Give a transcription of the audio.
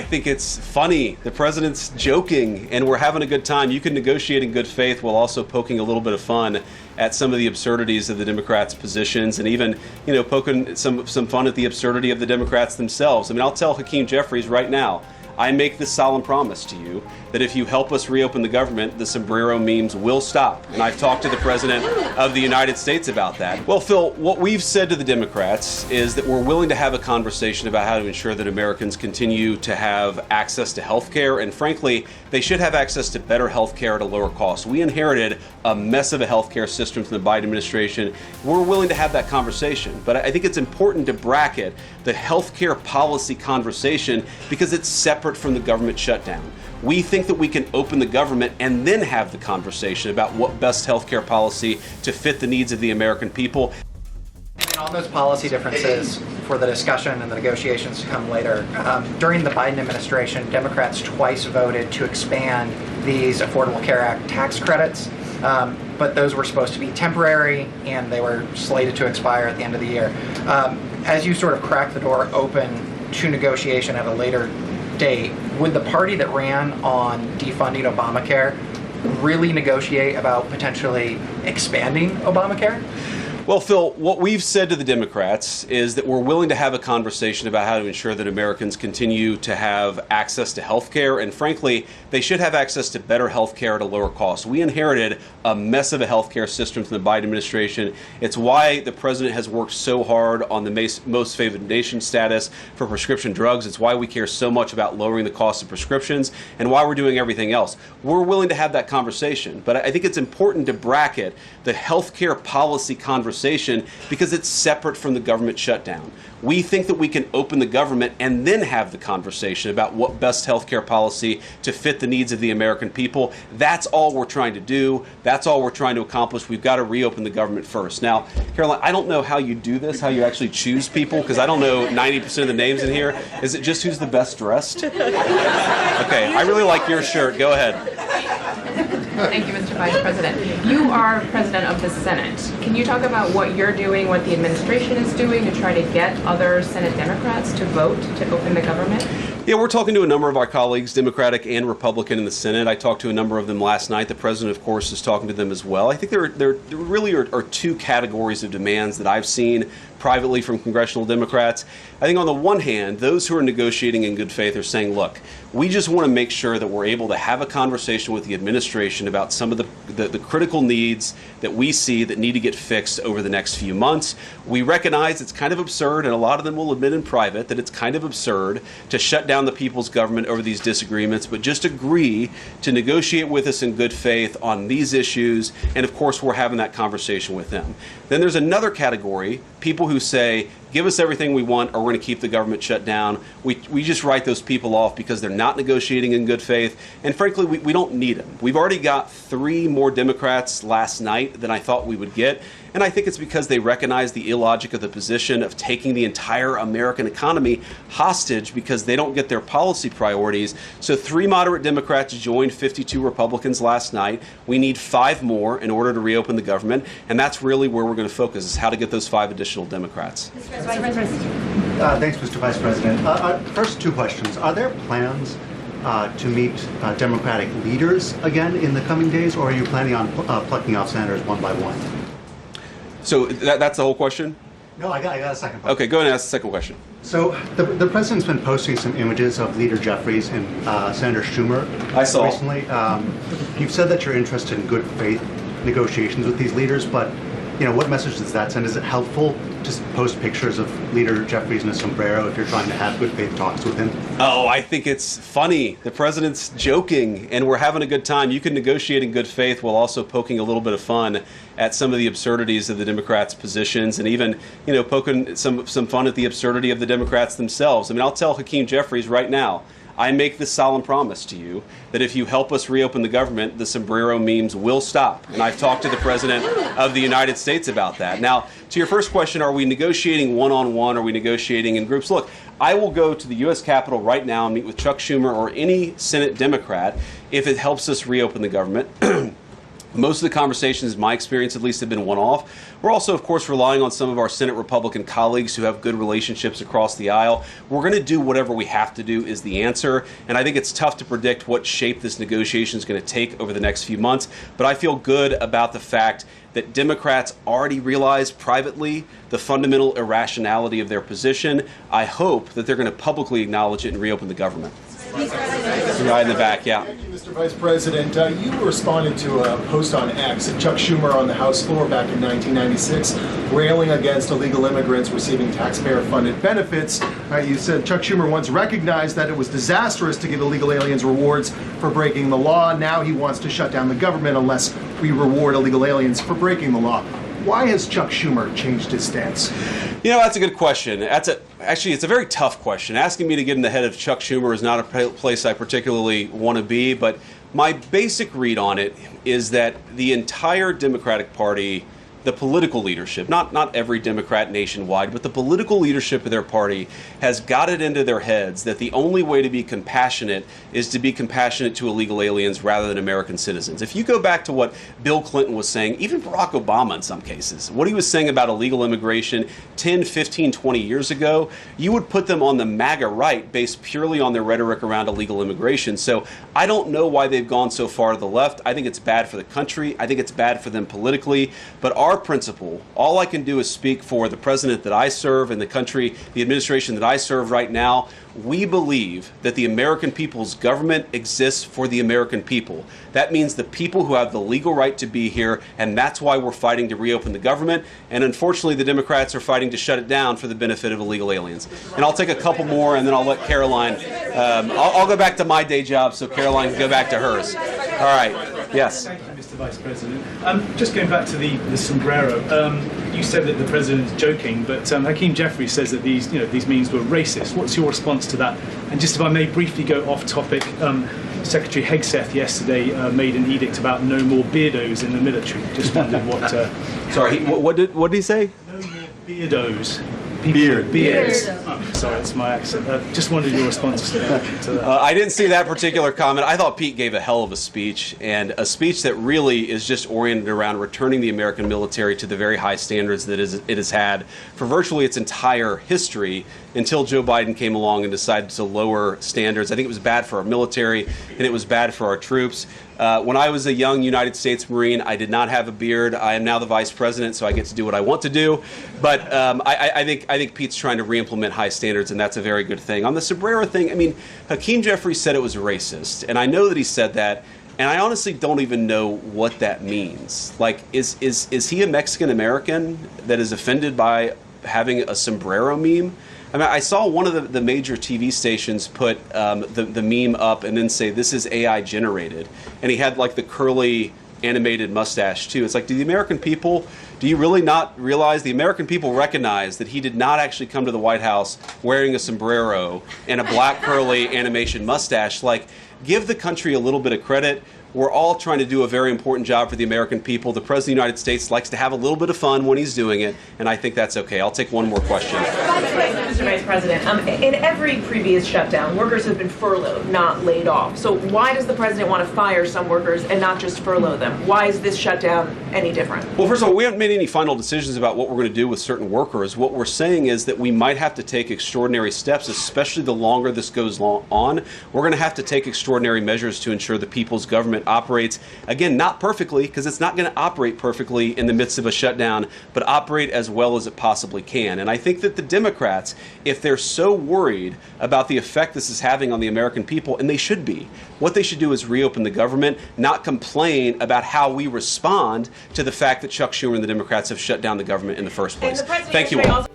think it's funny. The president's joking, and we're having a good time. You can negotiate in good faith while also poking a little bit of fun at some of the absurdities of the Democrats' positions, and even, poking some fun at the absurdity of the Democrats themselves. I mean, I'll tell Hakeem Jeffries right now, I make this solemn promise to you that if you help us reopen the government, the sombrero memes will stop. And I've talked to the President of the United States about that. Well, Phil, what we've said to the Democrats is that we're willing to have a conversation about how to ensure that Americans continue to have access to health care. And frankly, they should have access to better health care at a lower cost. We inherited a mess of a health care system from the Biden administration. We're willing to have that conversation. But I think it's important to bracket the health care policy conversation because it's separate from the government shutdown. We think that we can open the government and then have the conversation about what best healthcare policy to fit the needs of the American people. And on those policy differences for the discussion and the negotiations to come later, during the Biden administration, Democrats twice voted to expand these Affordable Care Act tax credits, but those were supposed to be temporary and they were slated to expire at the end of the year. As you sort of crack the door open to negotiation at a later date, would the party that ran on defunding Obamacare really negotiate about potentially expanding Obamacare? Well, Phil, what we've said to the Democrats is that we're willing to have a conversation about how to ensure that Americans continue to have access to health care. And frankly, they should have access to better health care at a lower cost. We inherited a mess of a health care system from the Biden administration. It's why the president has worked so hard on the most favored nation status for prescription drugs. It's why we care so much about lowering the cost of prescriptions and why we're doing everything else. We're willing to have that conversation. But I think it's important to bracket the health care policy conversation because it's separate from the government shutdown. We think that we can open the government and then have the conversation about what best healthcare policy to fit the needs of the American people. That's all we're trying to do. That's all we're trying to accomplish. We've got to reopen the government first. Now, Caroline, I don't know how you do this, how you actually choose people, because I don't know 90% of the names in here. Is it just who's the best dressed? Okay, I really like your shirt. Go ahead. Thank you, Mr. Vice President. You are President of the Senate. Can you talk about what you're doing, what the administration is doing to try to get other Senate Democrats to vote to open the government? Yeah, we're talking to a number of our colleagues, Democratic and Republican, in the Senate. I talked to a number of them last night. The president, of course, is talking to them as well. I think there really are two categories of demands that I've seen privately from congressional Democrats. I think on the one hand, those who are negotiating in good faith are saying, look, we just want to make sure that we're able to have a conversation with the administration about some of the critical needs that we see that need to get fixed over the next few months. We recognize it's kind of absurd, and a lot of them will admit in private that it's kind of absurd to shut down the people's government over these disagreements, but just agree to negotiate with us in good faith on these issues, and of course we're having that conversation with them. Then there's another category, people who say, give us everything we want or we're going to keep the government shut down. We just write those people off because they're not negotiating in good faith. And frankly, we don't need them. We've already got 3 more Democrats last night than I thought we would get. And I think it's because they recognize the illogic of the position of taking the entire American economy hostage because they don't get their policy priorities. So 3 moderate Democrats joined 52 Republicans last night. We need 5 more in order to reopen the government. And that's really where we're going to focus, is how to get those 5 additional Democrats. Thanks, Mr. Vice President. First 2 questions. Are there plans to meet Democratic leaders again in the coming days, or are you planning on plucking off senators one by one? So that's the whole question? No, I got a second question. Okay, go ahead and ask the second question. So the president's been posting some images of Leader Jeffries and Senator Schumer I saw. recently. You've said that you're interested in good faith negotiations with these leaders, but what message does that send? Is it helpful to post pictures of Leader Jeffries in a sombrero if you're trying to have good faith talks with him? Oh, I think it's funny. The president's joking, and we're having a good time. You can negotiate in good faith while also poking a little bit of fun at some of the absurdities of the Democrats' positions, and even, poking some fun at the absurdity of the Democrats themselves. I mean, I'll tell Hakeem Jeffries right now, I make this solemn promise to you that if you help us reopen the government, the sombrero memes will stop. And I've talked to the President of the United States about that. Now, to your first question, are we negotiating one-on-one? Are we negotiating in groups? Look, I will go to the U.S. Capitol right now and meet with Chuck Schumer or any Senate Democrat if it helps us reopen the government. Most of the conversations, in my experience at least, have been one-off. We're also, of course, relying on some of our Senate Republican colleagues who have good relationships across the aisle. We're going to do whatever we have to do is the answer. And I think it's tough to predict what shape this negotiation is going to take over the next few months. But I feel good about the fact that Democrats already realize privately the fundamental irrationality of their position. I hope that they're going to publicly acknowledge it and reopen the government. Right in the back, yeah. Thank you, Mr. Vice President. You responded to a post on X of Chuck Schumer on the House floor back in 1996, railing against illegal immigrants receiving taxpayer-funded benefits. You said Chuck Schumer once recognized that it was disastrous to give illegal aliens rewards for breaking the law. Now he wants to shut down the government unless we reward illegal aliens for breaking the law. Why has Chuck Schumer changed his stance? You know, that's a good question. Actually, it's a very tough question. Asking me to get in the head of Chuck Schumer is not a place I particularly want to be, but my basic read on it is that the entire Democratic Party, the political leadership, not every Democrat nationwide, but the political leadership of their party has got it into their heads that the only way to be compassionate is to be compassionate to illegal aliens rather than American citizens. If you go back to what Bill Clinton was saying, even Barack Obama in some cases, what he was saying about illegal immigration 10, 15, 20 years ago, you would put them on the MAGA right based purely on their rhetoric around illegal immigration. So I don't know why they've gone so far to the left. I think it's bad for the country. I think it's bad for them politically. But our principle, all I can do is speak for the president that I serve and the country, the administration that I serve right now. We believe that the American people's government exists for the American people. That means the people who have the legal right to be here, and that's why we're fighting to reopen the government. And unfortunately, the Democrats are fighting to shut it down for the benefit of illegal aliens. And I'll take a couple more, and then I'll let Caroline. I'll go back to my day job so Caroline can go back to hers. All right. Yes. Thank you, Mr. Vice President. Just going back to the sombrero, you said that the president is joking, but Hakeem Jeffries says that these memes were racist. What's your response to that? And just if I may briefly go off topic, Secretary Hegseth yesterday made an edict about no more beardos in the military. Just wondered what. Sorry, what did he say? No more beardos. Beards. Oh, sorry, that's my accent. Just wondered your response to that. I didn't see that particular comment. I thought Pete gave a hell of a speech, and a speech that really is just oriented around returning the American military to the very high standards that it has had for virtually its entire history until Joe Biden came along and decided to lower standards. I think it was bad for our military, and it was bad for our troops. When I was a young United States Marine, I did not have a beard. I am now the vice president, so I get to do what I want to do. But I think Pete's trying to re-implement high standards, and that's a very good thing. On the sombrero thing, I mean, Hakeem Jeffries said it was racist, and I know that he said that, and I honestly don't even know what that means. Like, is he a Mexican American that is offended by having a sombrero meme? I mean, I saw one of the major TV stations put the meme up and then say, this is AI generated. And he had like the curly animated mustache too. It's like, do you really not realize the American people recognize that he did not actually come to the White House wearing a sombrero and a black curly animation mustache? Like, give the country a little bit of credit. We're all trying to do a very important job for the American people. The President of the United States likes to have a little bit of fun when he's doing it, and I think that's okay. I'll take one more question. Mr. Vice President, in every previous shutdown, workers have been furloughed, not laid off. So why does the president want to fire some workers and not just furlough them? Why is this shutdown any different? Well, first of all, we haven't made any final decisions about what we're going to do with certain workers. What we're saying is that we might have to take extraordinary steps, especially the longer this goes on. We're going to have to take extraordinary measures to ensure the people's government operates, again, not perfectly, because it's not going to operate perfectly in the midst of a shutdown, but operate as well as it possibly can. And I think that the Democrats, if they're so worried about the effect this is having on the American people, and they should be, what they should do is reopen the government, not complain about how we respond to the fact that Chuck Schumer and the Democrats have shut down the government in the first place. Thank you all.